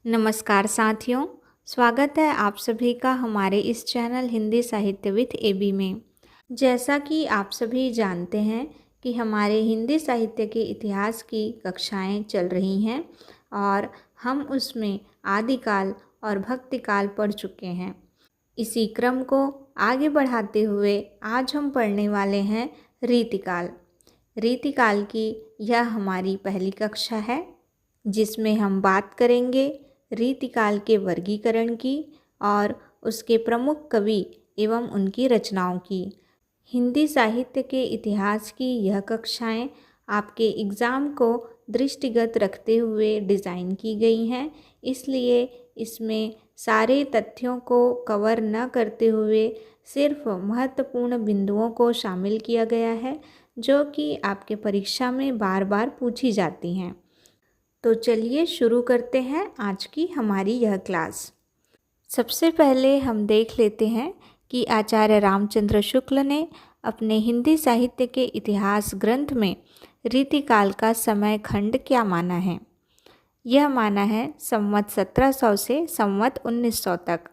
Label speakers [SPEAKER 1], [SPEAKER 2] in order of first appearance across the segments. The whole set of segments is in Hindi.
[SPEAKER 1] नमस्कार साथियों, स्वागत है आप सभी का हमारे इस चैनल हिंदी साहित्य विद एबी में। जैसा कि आप सभी जानते हैं कि हमारे हिंदी साहित्य के इतिहास की कक्षाएं चल रही हैं और हम उसमें आदिकाल और भक्तिकाल पढ़ चुके हैं। इसी क्रम को आगे बढ़ाते हुए आज हम पढ़ने वाले हैं रीतिकाल। रीतिकाल की यह हमारी पहली कक्षा है जिसमें हम बात करेंगे रीतिकाल के वर्गीकरण की और उसके प्रमुख कवि एवं उनकी रचनाओं की। हिंदी साहित्य के इतिहास की यह कक्षाएं आपके एग्ज़ाम को दृष्टिगत रखते हुए डिज़ाइन की गई हैं, इसलिए इसमें सारे तथ्यों को कवर न करते हुए सिर्फ महत्वपूर्ण बिंदुओं को शामिल किया गया है जो कि आपके परीक्षा में बार बार पूछी जाती हैं। तो चलिए शुरू करते हैं आज की हमारी यह क्लास। सबसे पहले हम देख लेते हैं कि आचार्य रामचंद्र शुक्ल ने अपने हिंदी साहित्य के इतिहास ग्रंथ में रीतिकाल का समय खंड क्या माना है। यह माना है संवत 1700 से संवत 1900 तक।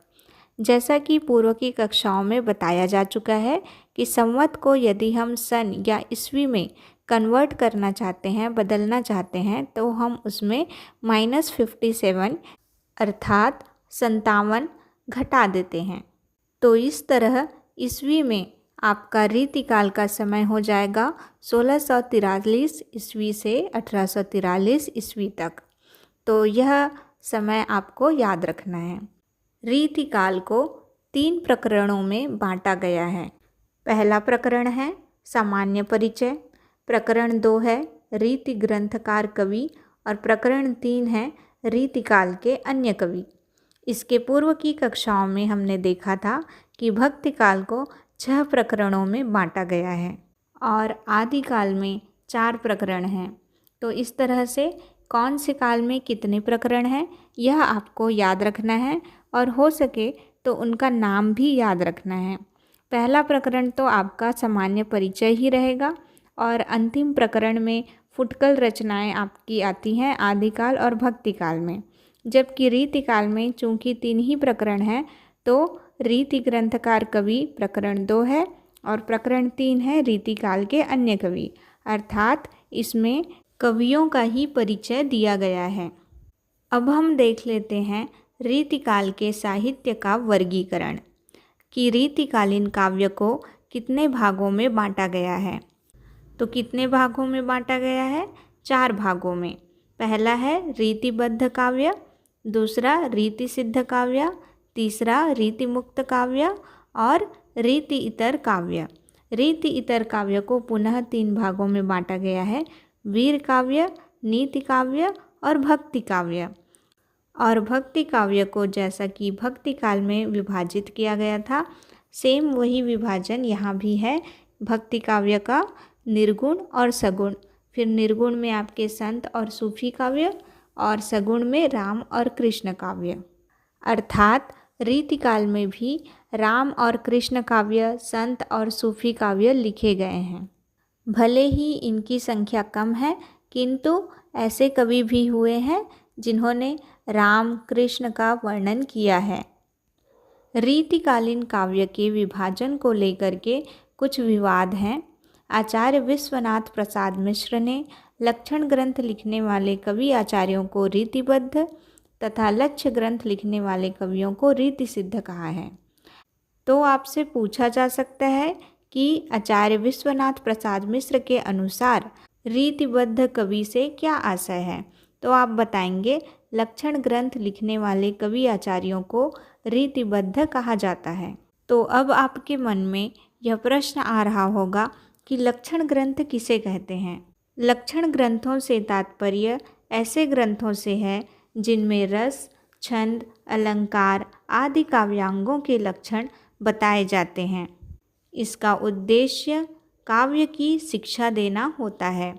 [SPEAKER 1] जैसा कि पूर्व की कक्षाओं में बताया जा चुका है कि संवत को यदि हम सन या ईस्वी में कन्वर्ट करना चाहते हैं, बदलना चाहते हैं, तो हम उसमें -57 अर्थात 57 घटा देते हैं। तो इस तरह ईस्वी में आपका रीतिकाल का समय हो जाएगा 1643 ईस्वी से 1843 ईस्वी तक। तो यह समय आपको याद रखना है। रीतिकाल को 3 प्रकरणों में बांटा गया है। पहला प्रकरण है सामान्य परिचय, प्रकरण 2 है रीति ग्रंथकार कवि और प्रकरण 3 है रीतिकाल के अन्य कवि। इसके पूर्व की कक्षाओं में हमने देखा था कि भक्तिकाल को 6 प्रकरणों में बांटा गया है और आदिकाल में 4 प्रकरण हैं। तो इस तरह से कौन से काल में कितने प्रकरण हैं यह आपको याद रखना है और हो सके तो उनका नाम भी याद रखना है। पहला प्रकरण तो आपका सामान्य परिचय ही रहेगा और अंतिम प्रकरण में फुटकल रचनाएं आपकी आती हैं आदिकाल और भक्तिकाल में। जबकि रीतिकाल में चूँकि 3 ही प्रकरण हैं तो रीति ग्रंथकार कवि प्रकरण 2 है और प्रकरण 3 है रीतिकाल के अन्य कवि, अर्थात इसमें कवियों का ही परिचय दिया गया है। अब हम देख लेते हैं रीतिकाल के साहित्य का वर्गीकरण कि रीतिकालीन काव्य को कितने भागों में बांटा गया है। तो कितने भागों में बांटा गया है? 4 भागों में। पहला है रीतिबद्ध काव्य, दूसरा रीति सिद्ध काव्य, तीसरा रीति मुक्त काव्य और रीति इतर काव्य। रीति इतर काव्य को पुनः 3 भागों में बांटा गया है, वीर काव्य, नीति काव्य और भक्ति काव्य। और भक्ति काव्य को जैसा कि भक्ति काल में विभाजित किया गया था, सेम वही विभाजन यहाँ भी है। भक्ति काव्य का निर्गुण और सगुण, फिर निर्गुण में आपके संत और सूफी काव्य और सगुण में राम और कृष्ण काव्य। अर्थात रीतिकाल में भी राम और कृष्ण काव्य, संत और सूफी काव्य लिखे गए हैं। भले ही इनकी संख्या कम है, किंतु ऐसे कवि भी हुए हैं जिन्होंने राम कृष्ण का वर्णन किया है। रीतिकालीन काव्य के विभाजन को लेकर के कुछ विवाद हैं। आचार्य विश्वनाथ प्रसाद मिश्र ने लक्षण ग्रंथ लिखने वाले कवि आचार्यों को रीतिबद्ध तथा लक्ष्य ग्रंथ लिखने वाले कवियों को रीति सिद्ध कहा है। तो आपसे पूछा जा सकता है कि आचार्य विश्वनाथ प्रसाद मिश्र के अनुसार रीतिबद्ध कवि से क्या आशय है। तो आप बताएंगे लक्षण ग्रंथ लिखने वाले कवि आचार्यों को रीतिबद्ध कहा जाता है। तो अब आपके मन में यह प्रश्न आ रहा होगा कि लक्षण ग्रंथ किसे कहते हैं। लक्षण ग्रंथों से तात्पर्य ऐसे ग्रंथों से है जिनमें रस, छंद, अलंकार आदि काव्यांगों के लक्षण बताए जाते हैं। इसका उद्देश्य काव्य की शिक्षा देना होता है।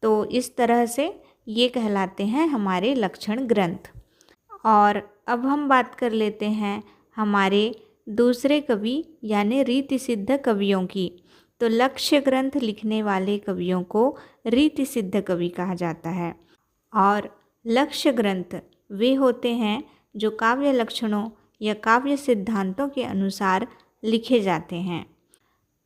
[SPEAKER 1] तो इस तरह से ये कहलाते हैं हमारे लक्षण ग्रंथ। और अब हम बात कर लेते हैं हमारे दूसरे कवि यानी रीति सिद्ध कवियों की। तो लक्ष्य ग्रंथ लिखने वाले कवियों को रीति सिद्ध कवि कहा जाता है और लक्ष्य ग्रंथ वे होते हैं जो काव्य लक्षणों या काव्य सिद्धांतों के अनुसार लिखे जाते हैं।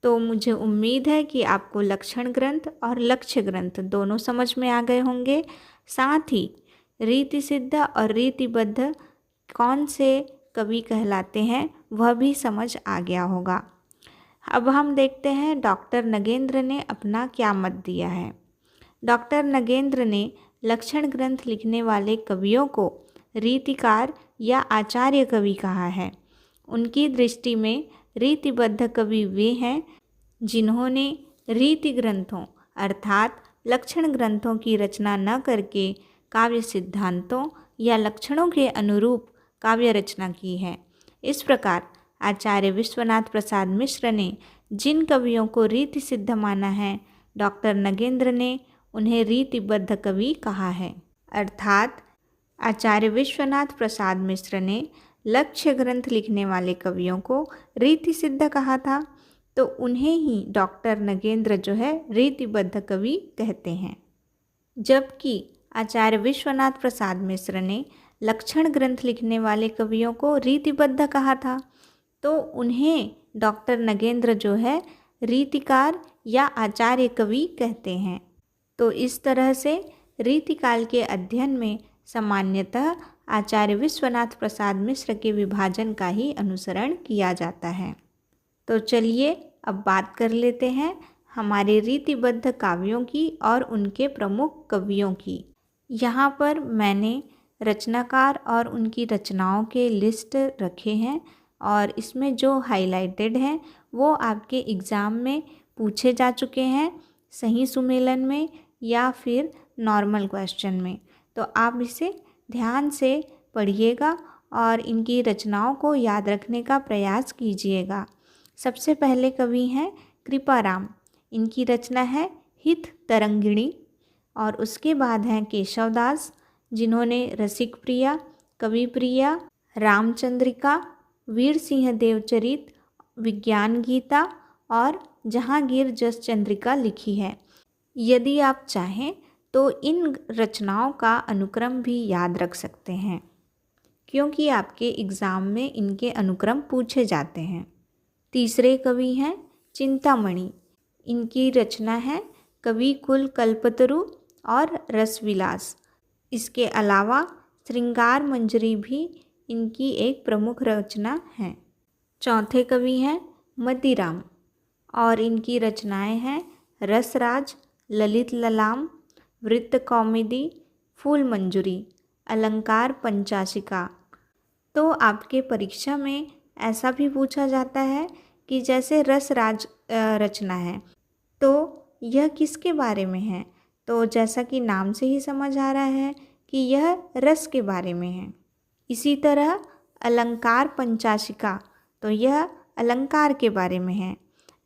[SPEAKER 1] तो मुझे उम्मीद है कि आपको लक्षण ग्रंथ और लक्ष्य ग्रंथ दोनों समझ में आ गए होंगे। साथ ही रीति सिद्ध और रीतिबद्ध कौन से कवि कहलाते हैं वह भी समझ आ गया होगा। अब हम देखते हैं डॉक्टर नगेंद्र ने अपना क्या मत दिया है। डॉक्टर नगेंद्र ने लक्षण ग्रंथ लिखने वाले कवियों को रीतिकार या आचार्य कवि कहा है। उनकी दृष्टि में रीतिबद्ध कवि वे हैं जिन्होंने रीति ग्रंथों अर्थात लक्षण ग्रंथों की रचना न करके काव्य सिद्धांतों या लक्षणों के अनुरूप काव्य रचना की है। इस प्रकार आचार्य विश्वनाथ प्रसाद मिश्र ने जिन कवियों को रीति सिद्ध माना है, डॉक्टर नगेंद्र ने उन्हें रीतिबद्ध कवि कहा है। अर्थात आचार्य विश्वनाथ प्रसाद मिश्र ने लक्ष्य ग्रंथ लिखने वाले कवियों को रीति सिद्ध कहा था, तो उन्हें ही डॉक्टर नगेंद्र जो है रीतिबद्ध कवि कहते हैं। जबकि आचार्य विश्वनाथ प्रसाद मिश्र ने लक्षण ग्रंथ लिखने वाले कवियों को रीतिबद्ध कहा था, तो उन्हें डॉक्टर नगेंद्र जो है रीतिकार या आचार्य कवि कहते हैं। तो इस तरह से रीतिकाल के अध्ययन में सामान्यतः आचार्य विश्वनाथ प्रसाद मिश्र के विभाजन का ही अनुसरण किया जाता है। तो चलिए अब बात कर लेते हैं हमारे रीतिबद्ध काव्यों की और उनके प्रमुख कवियों की। यहाँ पर मैंने रचनाकार और उनकी रचनाओं के लिस्ट रखे हैं और इसमें जो हाइलाइटेड हैं वो आपके एग्ज़ाम में पूछे जा चुके हैं, सही सुमेलन में या फिर नॉर्मल क्वेश्चन में। तो आप इसे ध्यान से पढ़िएगा और इनकी रचनाओं को याद रखने का प्रयास कीजिएगा। सबसे पहले कवि हैं कृपाराम। इनकी रचना है हित तरंगिणी। और उसके बाद हैं केशवदास, जिन्होंने रसिक प्रिया, कवि प्रिया, रामचंद्रिका, वीर सिंह देवचरित, विज्ञान गीता और जहांगीर जस चंद्रिका लिखी है। यदि आप चाहें तो इन रचनाओं का अनुक्रम भी याद रख सकते हैं, क्योंकि आपके एग्ज़ाम में इनके अनुक्रम पूछे जाते हैं। तीसरे कवि हैं चिंतामणि। इनकी रचना है कवि कुल कल्पतरु और रसविलास। इसके अलावा श्रृंगार मंजरी भी इनकी एक प्रमुख रचना है। चौथे कवि हैं मतीराम और इनकी रचनाएं हैं रसराज, ललित ललाम, वृत्त कौमुदी, फूल मंजरी, अलंकार पंचाशिका। तो आपके परीक्षा में ऐसा भी पूछा जाता है कि जैसे रसराज रचना है तो यह किसके बारे में है, तो जैसा कि नाम से ही समझ आ रहा है कि यह रस के बारे में है। इसी तरह अलंकार पंचाशिका, तो यह अलंकार के बारे में है।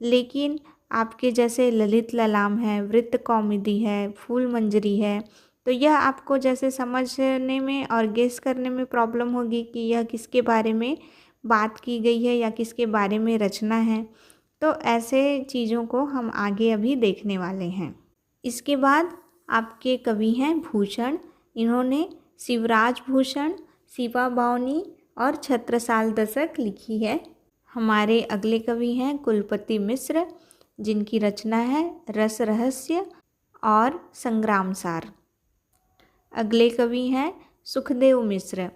[SPEAKER 1] लेकिन आपके जैसे ललित ललाम है, वृत्त कौमुदी है, फूल मंजरी है, तो यह आपको जैसे समझने में और गेस करने में प्रॉब्लम होगी कि यह किसके बारे में बात की गई है या किसके बारे में रचना है। तो ऐसे चीज़ों को हम आगे अभी देखने वाले हैं। इसके बाद आपके कवि हैं भूषण। इन्होंने शिवराज भूषण, शिवा बावनी और छत्रसाल दशक लिखी है। हमारे अगले कवि हैं कुलपति मिश्र, जिनकी रचना है रस रहस्य और संग्राम सार। अगले कवि हैं सुखदेव मिश्र।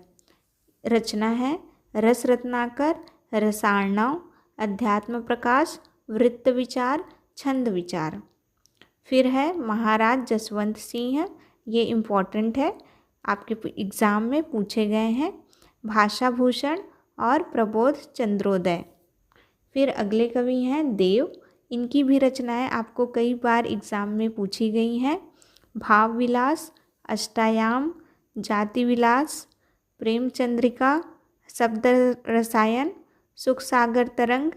[SPEAKER 1] रचना है रस रत्नाकर, रसार्णव, अध्यात्म प्रकाश, वृत्त विचार, छंद विचार। फिर है महाराज जसवंत सिंह। ये इम्पॉर्टेंट है, आपके एग्ज़ाम में पूछे गए हैं। भाषा भूषण और प्रबोध चंद्रोदय। फिर अगले कवि हैं देव। इनकी भी रचनाएं आपको कई बार एग्ज़ाम में पूछी गई हैं। भाव विलास, अष्टायाम, जाति विलास, प्रेम चंद्रिका, शब्द रसायन, सुख सागर तरंग,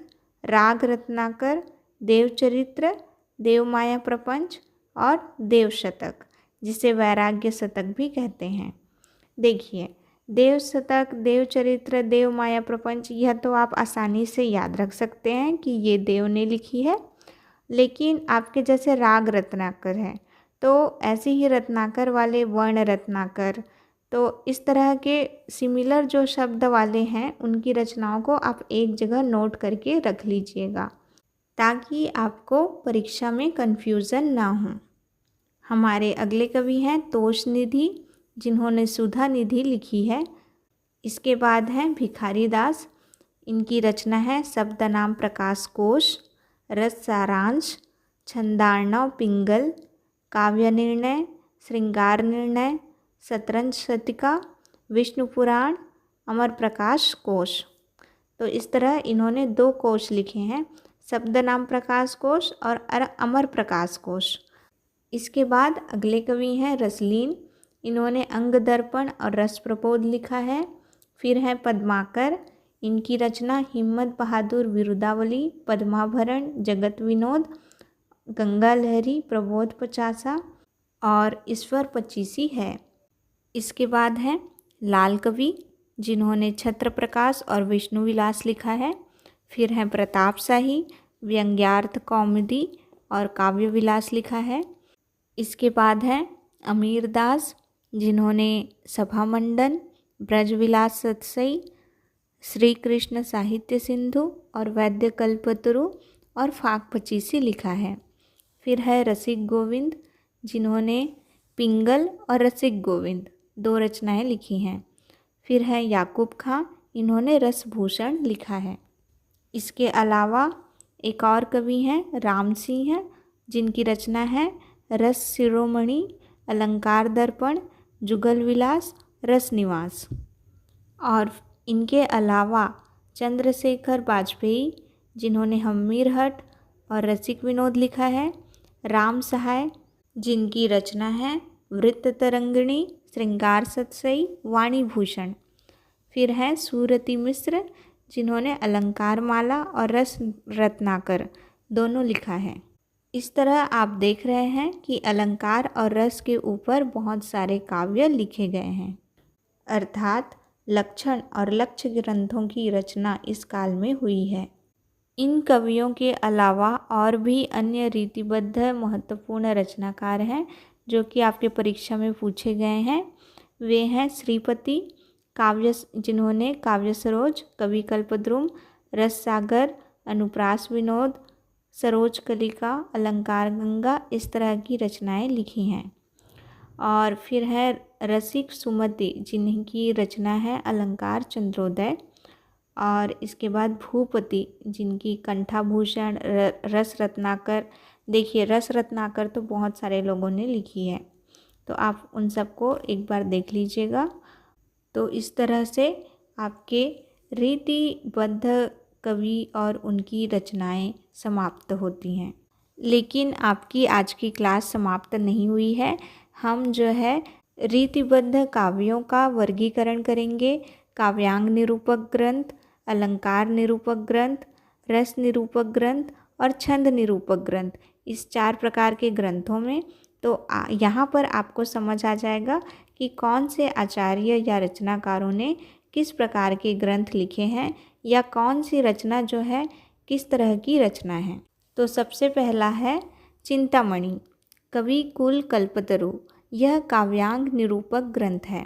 [SPEAKER 1] राग रत्नाकर, देवचरित्र, देवमाया प्रपंच और देव शतक, जिसे वैराग्य शतक भी कहते हैं। देखिए, देव शतक, देवचरित्र, देवमाया प्रपंच, यह तो आप आसानी से याद रख सकते हैं कि ये देव ने लिखी है। लेकिन आपके जैसे राग रत्नाकर है तो ऐसे ही रत्नाकर वाले वर्ण रत्नाकर, तो इस तरह के सिमिलर जो शब्द वाले हैं उनकी रचनाओं को आप एक जगह नोट करके रख लीजिएगा ताकि आपको परीक्षा में कन्फ्यूज़न ना हो। हमारे अगले कवि हैं तोष निधि, जिन्होंने सुधा निधि लिखी है। इसके बाद हैं भिखारी दास, इनकी रचना है शब्दनाम प्रकाश कोश, रस सारांश, छंदार्णव पिंगल, काव्य निर्णय, श्रृंगार निर्णय, शतरंज शतिका, विष्णु पुराण, अमर प्रकाश कोश। तो इस तरह इन्होंने 2 कोश लिखे हैं, शब्दनाम प्रकाश कोश और अमर प्रकाश कोश। इसके बाद अगले कवि हैं रसलीन, इन्होंने अंग दर्पण और रस प्रबोध लिखा है। फिर है पद्माकर, इनकी रचना हिम्मत बहादुर विरुदावली, पद्माभरण, जगत विनोद, गंगा लहरी, प्रबोध पचासा और ईश्वर पचीसी है। इसके बाद हैं लाल कवि, जिन्होंने छत्र प्रकाश और विष्णु विलास लिखा है। फिर है प्रताप शाही, व्यंग्यार्थ कौमुदी और काव्य विलास लिखा है। इसके बाद हैं अमीर दास, जिन्होंने सभा मंडन, ब्रज विलास सतसई, श्री कृष्ण साहित्य सिंधु और वैद्य कल्पतरु और फाक पचीसी लिखा है। फिर है रसिक गोविंद, जिन्होंने पिंगल और रसिक गोविंद 2 रचनाएं लिखी हैं। फिर है याकूब खां, इन्होंने रसभूषण लिखा है। इसके अलावा एक और कवि हैं राम सिंह, जिनकी रचना है रस शिरोमणि, अलंकार दर्पण, जुगल विलास, रस निवास। और इनके अलावा चंद्रशेखर वाजपेयी, जिन्होंने हम्मीर हट और रसिक विनोद लिखा है। राम सहाय, जिनकी रचना है वृत्त तरंगिणी, श्रृंगार सतसई, वाणी भूषण। फिर है सूरती मिश्र, जिन्होंने अलंकार माला और रस रत्नाकर दोनों लिखा है। इस तरह आप देख रहे हैं कि अलंकार और रस के ऊपर बहुत सारे काव्य लिखे गए हैं, अर्थात लक्षण और लक्ष्य ग्रंथों की रचना इस काल में हुई है। इन कवियों के अलावा और भी अन्य रीतिबद्ध महत्वपूर्ण रचनाकार हैं जो कि आपके परीक्षा में पूछे गए हैं। वे हैं श्रीपति, जिन्होंने काव्य सरोज, कवि कल्पद्रुम, रस सागर, अनुप्रास विनोद, सरोज कलिका, अलंकार गंगा इस तरह की रचनाएं लिखी हैं। और फिर है रसिक सुमति, जिनकी रचना है अलंकार चंद्रोदय। और इसके बाद भूपति, जिनकी कंठाभूषण, रस रत्नाकर। देखिए रस रत्नाकर तो बहुत सारे लोगों ने लिखी है, तो आप उन सबको एक बार देख लीजिएगा। तो इस तरह से आपके रीतिबद्ध कवि और उनकी रचनाएं समाप्त होती हैं। लेकिन आपकी आज की क्लास समाप्त नहीं हुई है। हम जो है रीतिबद्ध काव्यों का वर्गीकरण करेंगे। काव्यांग निरूपक ग्रंथ, अलंकार निरूपक ग्रंथ, रस निरूपक ग्रंथ और छंद निरूपक ग्रंथ, इस 4 प्रकार के ग्रंथों में। तो यहाँ पर आपको समझ आ जाएगा कि कौन से आचार्य या रचनाकारों ने किस प्रकार के ग्रंथ लिखे हैं या कौन सी रचना जो है किस तरह की रचना है। तो सबसे पहला है चिंतामणि, कवि कुल कल्पतरु। यह काव्यांग निरूपक ग्रंथ है।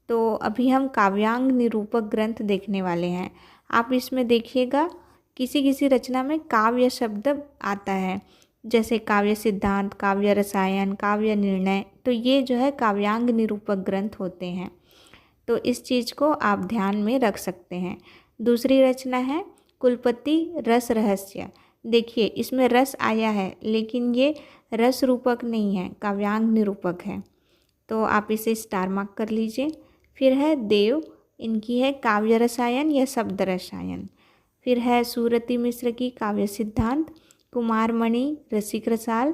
[SPEAKER 1] तो अभी हम काव्यांग निरूपक ग्रंथ देखने वाले हैं। आप इसमें देखिएगा किसी किसी रचना में काव्य शब्द आता है, जैसे काव्य सिद्धांत, काव्य रसायन, काव्य निर्णय। तो ये जो है काव्यांग निरूपक ग्रंथ होते हैं। तो इस चीज़ को आप ध्यान में रख सकते हैं। दूसरी रचना है कुलपति रस रहस्य। देखिए इसमें रस आया है लेकिन ये रस रूपक नहीं है, काव्यांग निरूपक है। तो आप इसे स्टार मार्क कर लीजिए। फिर है देव, इनकी है काव्य रसायन या शब्द रसायन। फिर है सूरती मिश्र की काव्य सिद्धांत, कुमारमणि रसिक रसाल,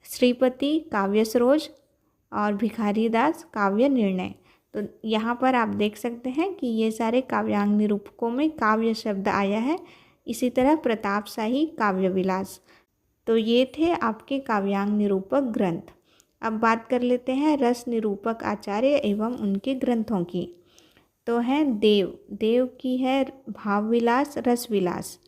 [SPEAKER 1] श्रीपति काव्य सरोज और भिखारी दास काव्य निर्णय। तो यहाँ पर आप देख सकते हैं कि ये सारे काव्यांग निरूपकों में काव्य शब्द आया है। इसी तरह प्रताप शाही काव्य विलास। तो ये थे आपके काव्यांग निरूपक ग्रंथ। अब बात कर लेते हैं रस निरूपक आचार्य एवं उनके ग्रंथों की। तो हैं देव की है भाव विलास, रस विलास।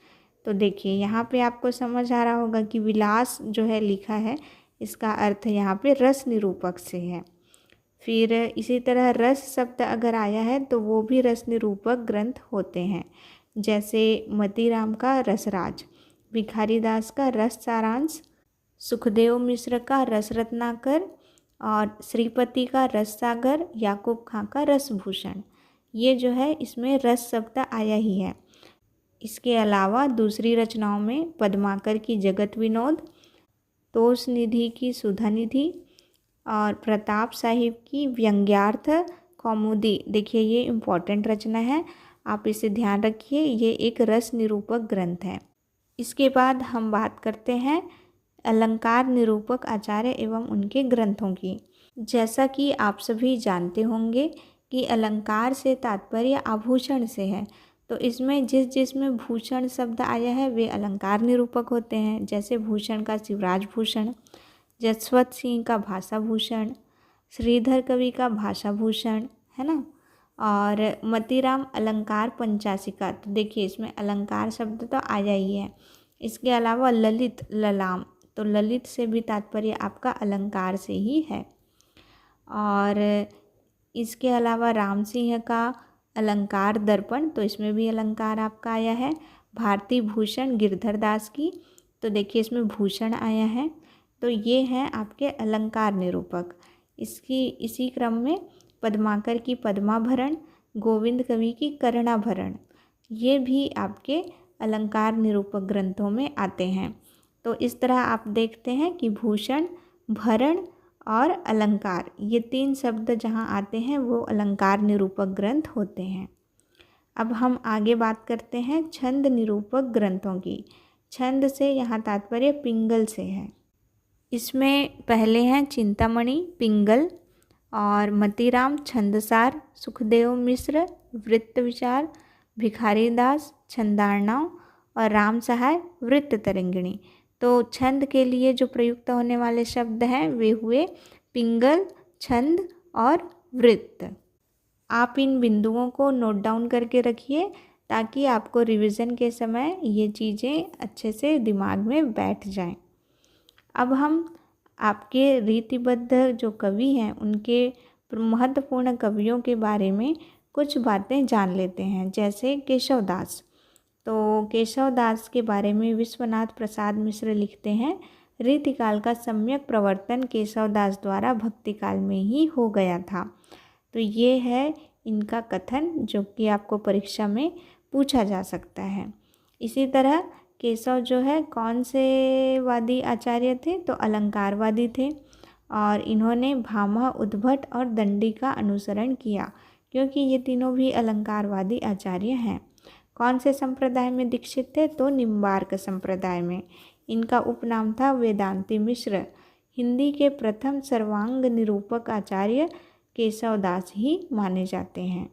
[SPEAKER 1] तो देखिए यहाँ पे आपको समझ आ रहा होगा कि विलास जो है लिखा है, इसका अर्थ यहाँ पे रस निरूपक से है। फिर इसी तरह रस शब्द अगर आया है तो वो भी रस निरूपक ग्रंथ होते हैं, जैसे मतीराम का रसराज, भिखारीदास का रस सारांश, सुखदेव मिश्र का रस रत्नाकर और श्रीपति का रस सागर, याकूब खां का रसभूषण। ये जो है इसमें रस शब्द आया ही है। इसके अलावा दूसरी रचनाओं में पद्माकर की जगत विनोद, तोष निधि की सुधा निधि और प्रताप साहिब की व्यंग्यार्थ कौमुदी। देखिए ये इम्पॉर्टेंट रचना है, आप इसे ध्यान रखिए, ये एक रस निरूपक ग्रंथ है। इसके बाद हम बात करते हैं अलंकार निरूपक आचार्य एवं उनके ग्रंथों की। जैसा कि आप सभी जानते होंगे कि अलंकार से तात्पर्य आभूषण से है, तो इसमें जिसमें भूषण शब्द आया है वे अलंकार निरूपक होते हैं। जैसे भूषण का शिवराज भूषण, जसवंत सिंह का भाषा भूषण, श्रीधर कवि का भाषा भूषण, है ना। और मतीराम अलंकार पंचाशिका, तो देखिए इसमें अलंकार शब्द तो आया ही है। इसके अलावा ललित ललाम, तो ललित से भी तात्पर्य आपका अलंकार से ही है। और इसके अलावा राम सिंह का अलंकार दर्पण, तो इसमें भी अलंकार आपका आया है। भारती भूषण गिरधर दास की, तो देखिए इसमें भूषण आया है। तो ये हैं आपके अलंकार निरूपक। इसी क्रम में पद्माकर की पद्माभरण, गोविंद कवि की कर्णाभरण, ये भी आपके अलंकार निरूपक ग्रंथों में आते हैं। तो इस तरह आप देखते हैं कि भूषण, भरण और अलंकार, ये 3 शब्द जहाँ आते हैं वो अलंकार निरूपक ग्रंथ होते हैं। अब हम आगे बात करते हैं छंद निरूपक ग्रंथों की। छंद से यहाँ तात्पर्य पिंगल से है। इसमें पहले हैं चिंतामणि पिंगल और मतीराम छंदसार, सुखदेव मिश्र वृत्त विचार, भिखारीदास छंदार्णव और राम सहाय वृत्त तरंगिणी। तो छंद के लिए जो प्रयुक्त होने वाले शब्द हैं वे हुए पिंगल, छंद और वृत्त। आप इन बिंदुओं को नोट डाउन करके रखिए ताकि आपको रिवीजन के समय ये चीज़ें अच्छे से दिमाग में बैठ जाएं। अब हम आपके रीतिबद्ध जो कवि हैं उनके महत्वपूर्ण कवियों के बारे में कुछ बातें जान लेते हैं। जैसे केशवदास, तो केशवदास के बारे में विश्वनाथ प्रसाद मिश्र लिखते हैं, रीतिकाल का सम्यक प्रवर्तन केशवदास द्वारा भक्तिकाल में ही हो गया था। तो ये है इनका कथन जो कि आपको परीक्षा में पूछा जा सकता है। इसी तरह केशव जो है कौन से वादी आचार्य थे, तो अलंकारवादी थे और इन्होंने भामह, उद्भट और दंडी का अनुसरण किया क्योंकि ये तीनों भी अलंकारवादी आचार्य हैं। कौन से संप्रदाय में दीक्षित थे, तो निम्बार्क संप्रदाय में। इनका उपनाम था वेदांती मिश्र। हिंदी के प्रथम सर्वांग निरूपक आचार्य केशवदास ही माने जाते हैं।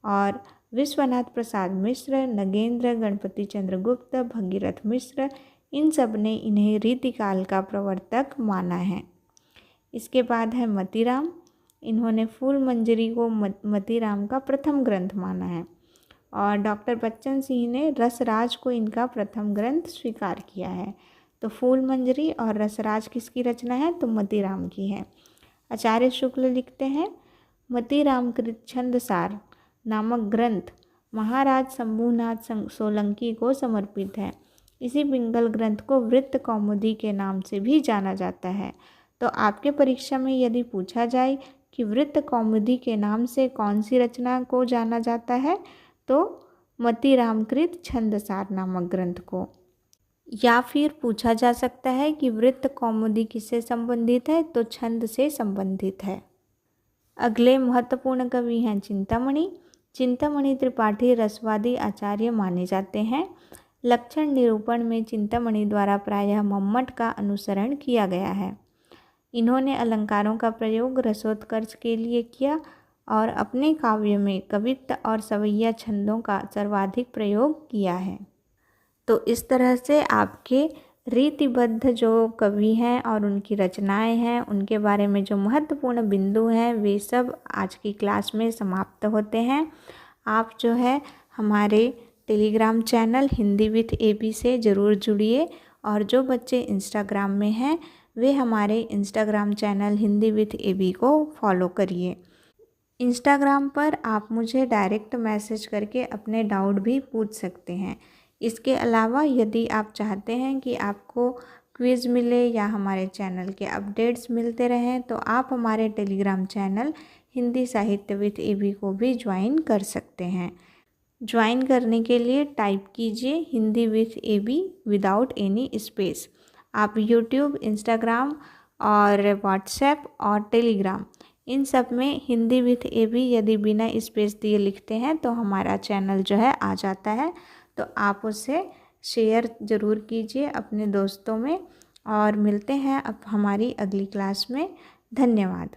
[SPEAKER 1] और विश्वनाथ प्रसाद मिश्र, नगेंद्र, गणपति चंद्र गुप्त, भगीरथ मिश्र, इन सब ने इन्हें रीतिकाल का प्रवर्तक माना है। इसके बाद है मतीराम। इन्होंने फूल मंजरी को मतीराम का प्रथम ग्रंथ माना है और डॉक्टर बच्चन सिंह ने रसराज को इनका प्रथम ग्रंथ स्वीकार किया है। तो फूल मंजरी और रसराज किसकी रचना है, तो मतीराम की है। आचार्य शुक्ल लिखते हैं, मतीराम कृत छंदसार नामक ग्रंथ महाराज शंभुनाथ सोलंकी को समर्पित है। इसी पिंगल ग्रंथ को वृत्त कौमुदी के नाम से भी जाना जाता है। तो आपके परीक्षा में यदि पूछा जाए कि वृत्त कौमुदी के नाम से कौन सी रचना को जाना जाता है, तो मतीरामकृत छंदसार नामक ग्रंथ को। या फिर पूछा जा सकता है कि वृत्त कौमुदी किससे संबंधित है, तो छंद से संबंधित है। अगले महत्वपूर्ण कवि हैं चिंतामणि। चिंतामणि त्रिपाठी रसवादी आचार्य माने जाते हैं। लक्षण निरूपण में चिंतामणि द्वारा प्रायः मम्मट का अनुसरण किया गया है। इन्होंने अलंकारों का प्रयोग रसोत्कर्ष के लिए किया और अपने काव्य में कवित्व और सवैया छंदों का सर्वाधिक प्रयोग किया है। तो इस तरह से आपके रीतिबद्ध जो कवि हैं और उनकी रचनाएं हैं उनके बारे में जो महत्वपूर्ण बिंदु हैं वे सब आज की क्लास में समाप्त होते हैं। आप जो है हमारे Telegram channel Hindi with AB से ज़रूर जुड़िए और जो बच्चे इंस्टाग्राम में हैं वे हमारे Instagram channel Hindi with AB को फॉलो करिए। इंस्टाग्राम पर आप मुझे डायरेक्ट मैसेज करके अपने डाउट भी पूछ सकते हैं। इसके अलावा यदि आप चाहते हैं कि आपको क्विज़ मिले या हमारे चैनल के अपडेट्स मिलते रहें तो आप हमारे टेलीग्राम चैनल हिंदी साहित्य विथ एबी को भी ज्वाइन कर सकते हैं। ज्वाइन करने के लिए टाइप कीजिए Hindi with AB without any space. आप यूट्यूब, इंस्टाग्राम और व्हाट्सएप और टेलीग्राम इन सब में हिंदी विथ एबी यदि बिना स्पेस दिए लिखते हैं तो हमारा चैनल जो है आ जाता है। तो आप उसे शेयर ज़रूर कीजिए अपने दोस्तों में। और मिलते हैं अब हमारी अगली क्लास में। धन्यवाद।